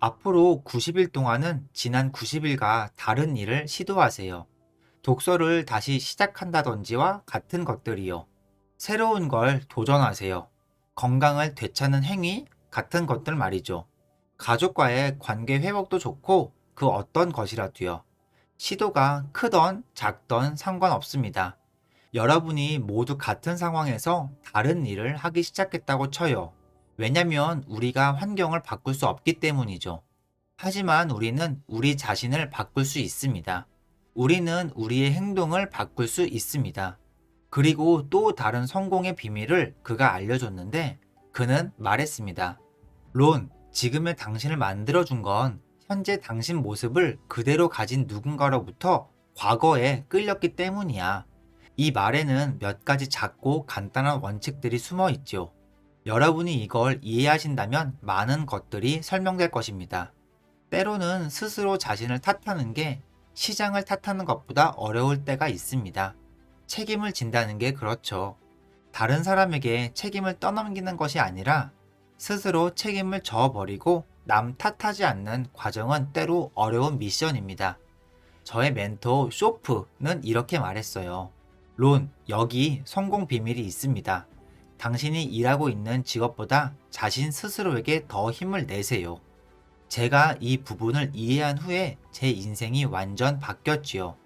앞으로 90일 동안은 지난 90일과 다른 일을 시도하세요. 독서를 다시 시작한다든지와 같은 것들이요. 새로운 걸 도전하세요. 건강을 되찾는 행위 같은 것들 말이죠. 가족과의 관계 회복도 좋고 그 어떤 것이라도요. 시도가 크던 작던 상관없습니다. 여러분이 모두 같은 상황에서 다른 일을 하기 시작했다고 쳐요. 왜냐면 우리가 환경을 바꿀 수 없기 때문이죠. 하지만 우리는 우리 자신을 바꿀 수 있습니다. 우리는 우리의 행동을 바꿀 수 있습니다. 그리고 또 다른 성공의 비밀을 그가 알려줬는데 그는 말했습니다. 론, 지금의 당신을 만들어준 건 현재 당신 모습을 그대로 가진 누군가로부터 과거에 끌렸기 때문이야. 이 말에는 몇 가지 작고 간단한 원칙들이 숨어 있죠. 여러분이 이걸 이해하신다면 많은 것들이 설명될 것입니다. 때로는 스스로 자신을 탓하는 게 시장을 탓하는 것보다 어려울 때가 있습니다. 책임을 진다는 게 그렇죠. 다른 사람에게 책임을 떠넘기는 것이 아니라 스스로 책임을 져버리고 남 탓하지 않는 과정은 때로 어려운 미션입니다. 저의 멘토 쇼프는 이렇게 말했어요. 론, 여기 성공 비밀이 있습니다. 당신이 일하고 있는 직업보다 자신 스스로에게 더 힘을 내세요. 제가 이 부분을 이해한 후에 제 인생이 완전 바뀌었지요.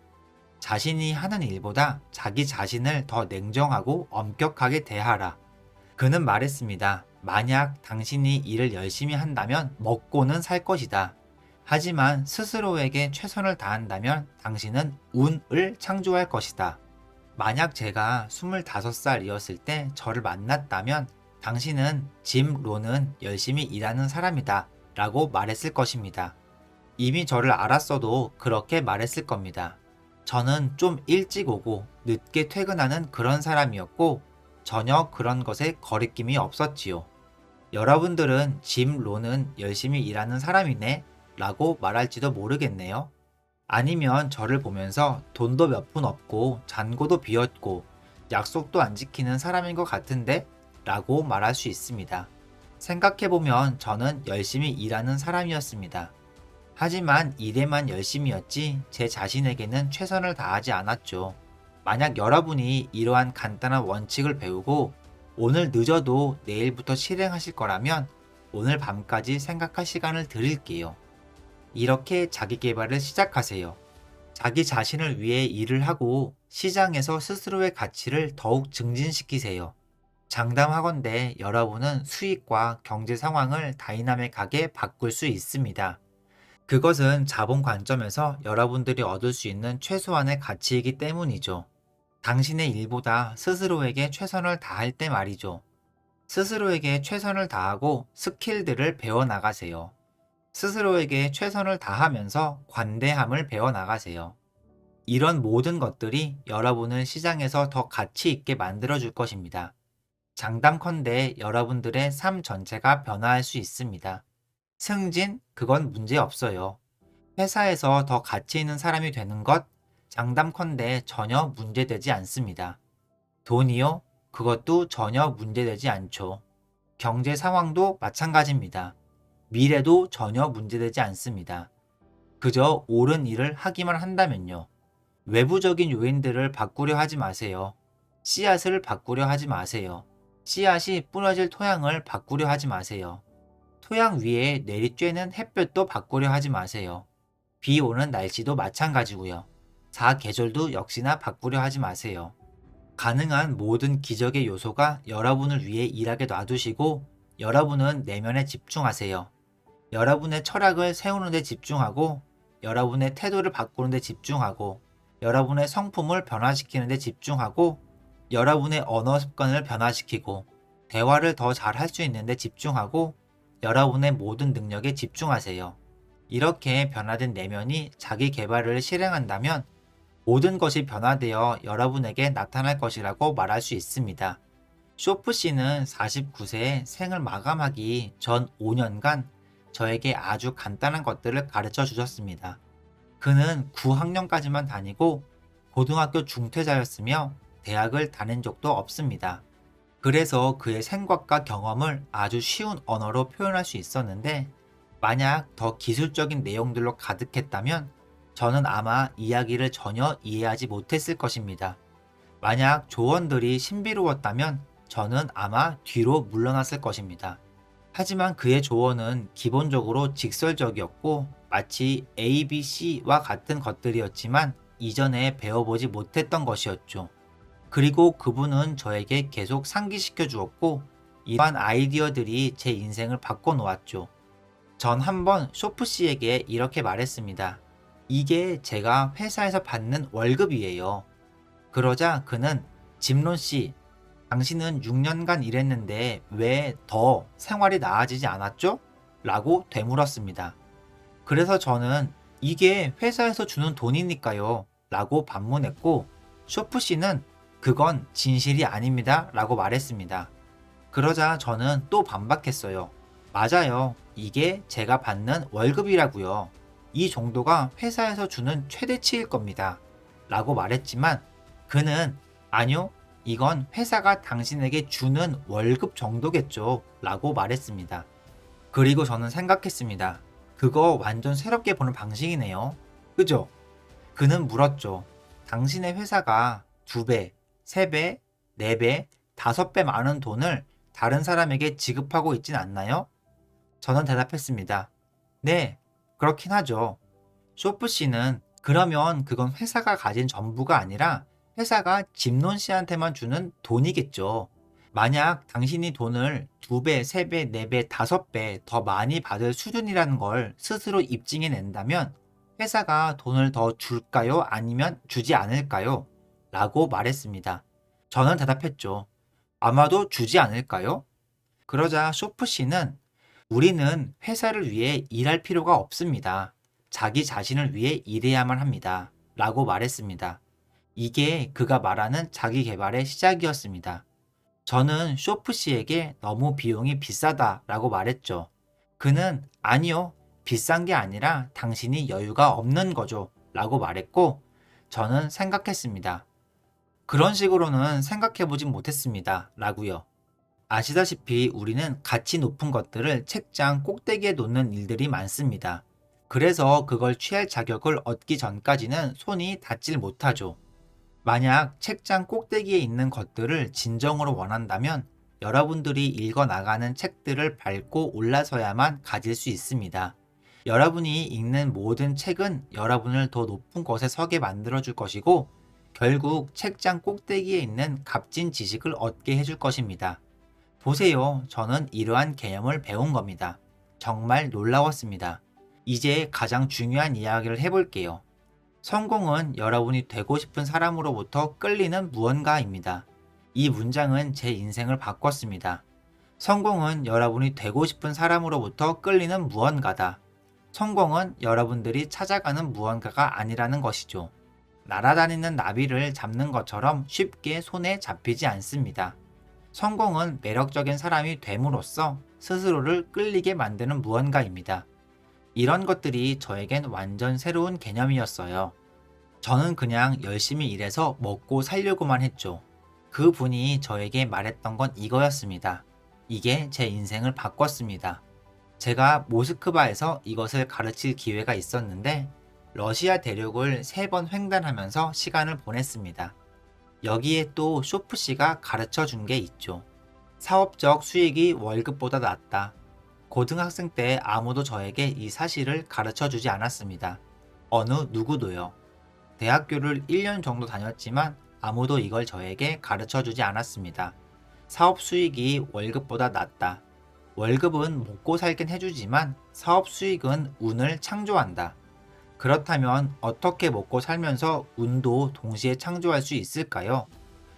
자신이 하는 일보다 자기 자신을 더 냉정하고 엄격하게 대하라. 그는 말했습니다. 만약 당신이 일을 열심히 한다면 먹고는 살 것이다. 하지만 스스로에게 최선을 다한다면 당신은 운을 창조할 것이다. 만약 제가 25살이었을 때 저를 만났다면 당신은 짐 론은 열심히 일하는 사람이다 라고 말했을 것입니다. 이미 저를 알았어도 그렇게 말했을 겁니다. 저는 좀 일찍 오고 늦게 퇴근하는 그런 사람이었고 전혀 그런 것에 거리낌이 없었지요. 여러분들은 짐 론은 열심히 일하는 사람이네 라고 말할지도 모르겠네요. 아니면 저를 보면서 돈도 몇 푼 없고 잔고도 비었고 약속도 안 지키는 사람인 것 같은데 라고 말할 수 있습니다. 생각해보면 저는 열심히 일하는 사람이었습니다. 하지만 일에만 열심이었지 제 자신에게는 최선을 다하지 않았죠. 만약 여러분이 이러한 간단한 원칙을 배우고 오늘 늦어도 내일부터 실행하실 거라면 오늘 밤까지 생각할 시간을 드릴게요. 이렇게 자기 개발을 시작하세요. 자기 자신을 위해 일을 하고 시장에서 스스로의 가치를 더욱 증진시키세요. 장담하건대 여러분은 수익과 경제 상황을 다이나믹하게 바꿀 수 있습니다. 그것은 자본 관점에서 여러분들이 얻을 수 있는 최소한의 가치이기 때문이죠. 당신의 일보다 스스로에게 최선을 다할 때 말이죠. 스스로에게 최선을 다하고 스킬들을 배워나가세요. 스스로에게 최선을 다하면서 관대함을 배워나가세요. 이런 모든 것들이 여러분을 시장에서 더 가치 있게 만들어줄 것입니다. 장담컨대 여러분들의 삶 전체가 변화할 수 있습니다. 승진, 그건 문제 없어요. 회사에서 더 가치 있는 사람이 되는 것, 장담컨대 전혀 문제되지 않습니다. 돈이요? 그것도 전혀 문제되지 않죠. 경제 상황도 마찬가지입니다. 미래도 전혀 문제되지 않습니다. 그저 옳은 일을 하기만 한다면요. 외부적인 요인들을 바꾸려 하지 마세요. 씨앗을 바꾸려 하지 마세요. 씨앗이 뿌려질 토양을 바꾸려 하지 마세요. 토양 위에 내리쬐는 햇볕도 바꾸려 하지 마세요. 비 오는 날씨도 마찬가지고요. 사계절도 역시나 바꾸려 하지 마세요. 가능한 모든 기적의 요소가 여러분을 위해 일하게 놔두시고 여러분은 내면에 집중하세요. 여러분의 철학을 세우는 데 집중하고 여러분의 태도를 바꾸는 데 집중하고 여러분의 성품을 변화시키는 데 집중하고 여러분의 언어 습관을 변화시키고 대화를 더 잘 할 수 있는 데 집중하고 여러분의 모든 능력에 집중하세요. 이렇게 변화된 내면이 자기 개발을 실행한다면 모든 것이 변화되어 여러분에게 나타날 것이라고 말할 수 있습니다. 쇼프 씨는 49세에 생을 마감하기 전 5년간 저에게 아주 간단한 것들을 가르쳐 주셨습니다. 그는 9학년까지만 다니고 고등학교 중퇴자였으며 대학을 다닌 적도 없습니다. 그래서 그의 생각과 경험을 아주 쉬운 언어로 표현할 수 있었는데 만약 더 기술적인 내용들로 가득했다면 저는 아마 이야기를 전혀 이해하지 못했을 것입니다. 만약 조언들이 신비로웠다면 저는 아마 뒤로 물러났을 것입니다. 하지만 그의 조언은 기본적으로 직설적이었고 마치 ABC와 같은 것들이었지만 이전에 배워보지 못했던 것이었죠. 그리고 그분은 저에게 계속 상기시켜 주었고 이러한 아이디어들이 제 인생을 바꿔 놓았죠. 전 한번 쇼프 씨에게 이렇게 말했습니다. 이게 제가 회사에서 받는 월급이에요. 그러자 그는 짐론 씨, 당신은 6년간 일했는데 왜 더 생활이 나아지지 않았죠? 라고 되물었습니다. 그래서 저는 이게 회사에서 주는 돈이니까요. 라고 반문했고 쇼프 씨는 그건 진실이 아닙니다. 라고 말했습니다. 그러자 저는 또 반박했어요. 맞아요. 이게 제가 받는 월급이라고요. 이 정도가 회사에서 주는 최대치일 겁니다. 라고 말했지만 그는 아니요. 이건 회사가 당신에게 주는 월급 정도겠죠. 라고 말했습니다. 그리고 저는 생각했습니다. 그거 완전 새롭게 보는 방식이네요. 그죠? 그는 물었죠. 당신의 회사가 2배, 3배, 4배, 5배 많은 돈을 다른 사람에게 지급하고 있진 않나요? 저는 대답했습니다. 네, 그렇긴 하죠. 쇼프 씨는 그러면 그건 회사가 가진 전부가 아니라 회사가 짐론 씨한테만 주는 돈이겠죠. 만약 당신이 돈을 2배, 3배, 4배, 5배 더 많이 받을 수준이라는 걸 스스로 입증해 낸다면 회사가 돈을 더 줄까요? 아니면 주지 않을까요? 라고 말했습니다. 저는 대답했죠. 아마도 주지 않을까요? 그러자 쇼프 씨는 우리는 회사를 위해 일할 필요가 없습니다. 자기 자신을 위해 일해야만 합니다. 라고 말했습니다. 이게 그가 말하는 자기 개발의 시작이었습니다. 저는 쇼프 씨에게 너무 비용이 비싸다라고 말했죠. 그는 아니요, 비싼 게 아니라 당신이 여유가 없는 거죠. 라고 말했고, 저는 생각했습니다. 그런 식으로는 생각해보진 못했습니다. 라고요. 아시다시피 우리는 가치 높은 것들을 책장 꼭대기에 놓는 일들이 많습니다. 그래서 그걸 취할 자격을 얻기 전까지는 손이 닿질 못하죠. 만약 책장 꼭대기에 있는 것들을 진정으로 원한다면 여러분들이 읽어 나가는 책들을 밟고 올라서야만 가질 수 있습니다. 여러분이 읽는 모든 책은 여러분을 더 높은 곳에 서게 만들어 줄 것이고 결국 책장 꼭대기에 있는 값진 지식을 얻게 해줄 것입니다. 보세요. 저는 이러한 개념을 배운 겁니다. 정말 놀라웠습니다. 이제 가장 중요한 이야기를 해볼게요. 성공은 여러분이 되고 싶은 사람으로부터 끌리는 무언가입니다. 이 문장은 제 인생을 바꿨습니다. 성공은 여러분이 되고 싶은 사람으로부터 끌리는 무언가다. 성공은 여러분들이 찾아가는 무언가가 아니라는 것이죠. 날아다니는 나비를 잡는 것처럼 쉽게 손에 잡히지 않습니다. 성공은 매력적인 사람이 됨으로써 스스로를 끌리게 만드는 무언가입니다. 이런 것들이 저에겐 완전 새로운 개념이었어요. 저는 그냥 열심히 일해서 먹고 살려고만 했죠. 그 분이 저에게 말했던 건 이거였습니다. 이게 제 인생을 바꿨습니다. 제가 모스크바에서 이것을 가르칠 기회가 있었는데 러시아 대륙을 3번 횡단하면서 시간을 보냈습니다. 여기에 또 쇼프 씨가 가르쳐 준 게 있죠. 사업적 수익이 월급보다 낮다. 고등학생 때 아무도 저에게 이 사실을 가르쳐 주지 않았습니다. 어느 누구도요. 대학교를 1년 정도 다녔지만 아무도 이걸 저에게 가르쳐 주지 않았습니다. 사업 수익이 월급보다 낮다. 월급은 먹고 살긴 해주지만 사업 수익은 운을 창조한다. 그렇다면 어떻게 먹고 살면서 운도 동시에 창조할 수 있을까요?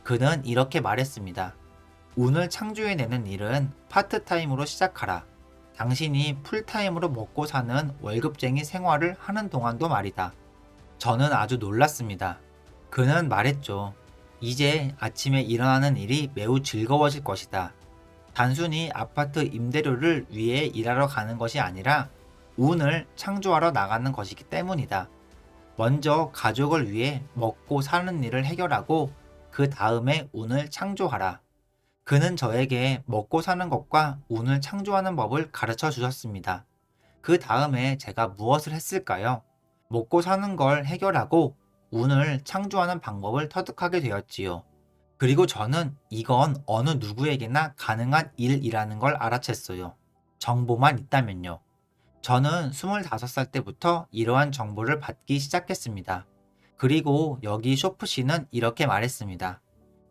그는 이렇게 말했습니다. 운을 창조해내는 일은 파트타임으로 시작하라. 당신이 풀타임으로 먹고 사는 월급쟁이 생활을 하는 동안도 말이다. 저는 아주 놀랐습니다. 그는 말했죠. 이제 아침에 일어나는 일이 매우 즐거워질 것이다. 단순히 아파트 임대료를 위해 일하러 가는 것이 아니라 운을 창조하러 나가는 것이기 때문이다. 먼저 가족을 위해 먹고 사는 일을 해결하고 그 다음에 운을 창조하라. 그는 저에게 먹고 사는 것과 운을 창조하는 법을 가르쳐 주셨습니다. 그 다음에 제가 무엇을 했을까요? 먹고 사는 걸 해결하고 운을 창조하는 방법을 터득하게 되었지요. 그리고 저는 이건 어느 누구에게나 가능한 일이라는 걸 알아챘어요. 정보만 있다면요. 저는 25살 때부터 이러한 정보를 받기 시작했습니다. 그리고 여기 쇼프 씨는 이렇게 말했습니다.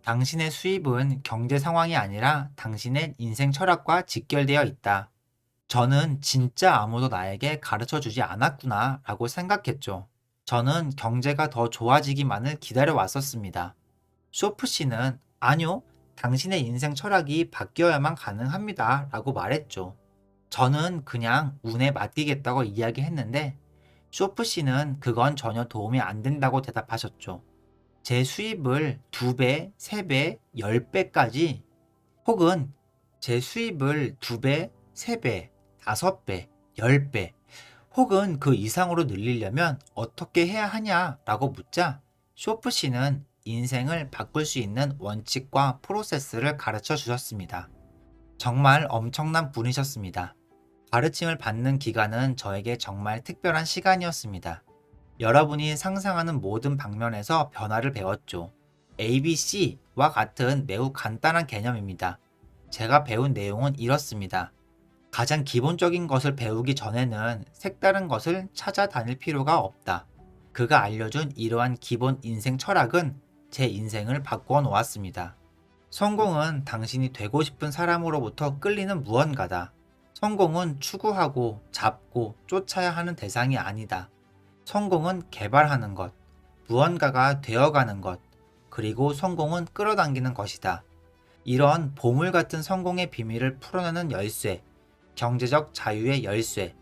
당신의 수입은 경제 상황이 아니라 당신의 인생 철학과 직결되어 있다. 저는 진짜 아무도 나에게 가르쳐 주지 않았구나 라고 생각했죠. 저는 경제가 더 좋아지기만을 기다려 왔었습니다. 쇼프 씨는 아니요, 당신의 인생 철학이 바뀌어야만 가능합니다 라고 말했죠. 저는 그냥 운에 맡기겠다고 이야기했는데 쇼프 씨는 그건 전혀 도움이 안 된다고 대답하셨죠. 제 수입을 2배, 3배, 10배까지 혹은 제 수입을 2배, 3배, 5배, 10배 혹은 그 이상으로 늘리려면 어떻게 해야 하냐라고 묻자 쇼프 씨는 인생을 바꿀 수 있는 원칙과 프로세스를 가르쳐 주셨습니다. 정말 엄청난 분이셨습니다. 가르침을 받는 기간은 저에게 정말 특별한 시간이었습니다. 여러분이 상상하는 모든 방면에서 변화를 배웠죠. ABC와 같은 매우 간단한 개념입니다. 제가 배운 내용은 이렇습니다. 가장 기본적인 것을 배우기 전에는 색다른 것을 찾아다닐 필요가 없다. 그가 알려준 이러한 기본 인생 철학은 제 인생을 바꾸어 놓았습니다. 성공은 당신이 되고 싶은 사람으로부터 끌리는 무언가다. 성공은 추구하고 잡고 쫓아야 하는 대상이 아니다. 성공은 개발하는 것, 무언가가 되어가는 것, 그리고 성공은 끌어당기는 것이다. 이런 보물 같은 성공의 비밀을 풀어내는 열쇠, 경제적 자유의 열쇠.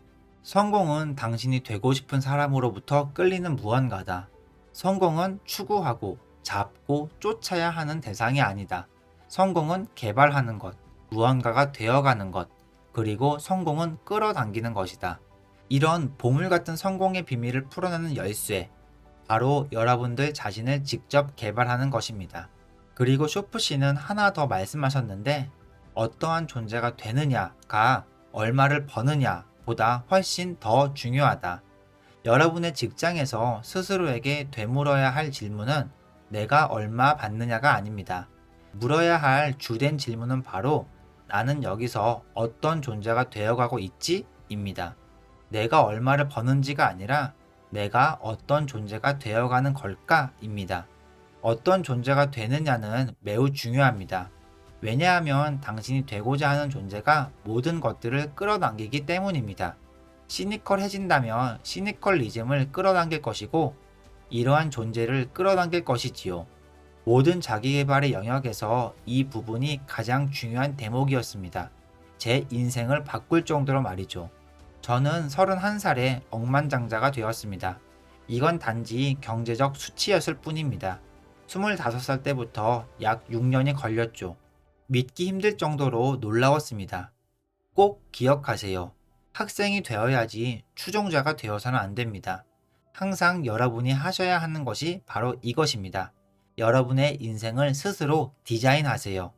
성공은 당신이 되고 싶은 사람으로부터 끌리는 무언가다. 성공은 추구하고 잡고 쫓아야 하는 대상이 아니다. 성공은 개발하는 것, 무언가가 되어가는 것, 그리고 성공은 끌어당기는 것이다. 이런 보물 같은 성공의 비밀을 풀어내는 열쇠, 바로 여러분들 자신을 직접 개발하는 것입니다. 그리고 쇼프 씨는 하나 더 말씀하셨는데, 어떠한 존재가 되느냐가 얼마를 버느냐 보다 훨씬 더 중요하다. 여러분의 직장에서 스스로에게 되물어야 할 질문은 내가 얼마 받느냐가 아닙니다. 물어야 할 주된 질문은 바로 나는 여기서 어떤 존재가 되어가고 있지? 입니다. 내가 얼마를 버는지가 아니라 내가 어떤 존재가 되어가는 걸까? 입니다. 어떤 존재가 되느냐는 매우 중요합니다. 왜냐하면 당신이 되고자 하는 존재가 모든 것들을 끌어당기기 때문입니다. 시니컬해진다면 시니컬리즘을 끌어당길 것이고 이러한 존재를 끌어당길 것이지요. 모든 자기계발의 영역에서 이 부분이 가장 중요한 대목이었습니다. 제 인생을 바꿀 정도로 말이죠. 저는 31살에 억만장자가 되었습니다. 이건 단지 경제적 수치였을 뿐입니다. 25살 때부터 약 6년이 걸렸죠. 믿기 힘들 정도로 놀라웠습니다. 꼭 기억하세요. 학생이 되어야지 추종자가 되어서는 안 됩니다. 항상 여러분이 하셔야 하는 것이 바로 이것입니다. 여러분의 인생을 스스로 디자인하세요.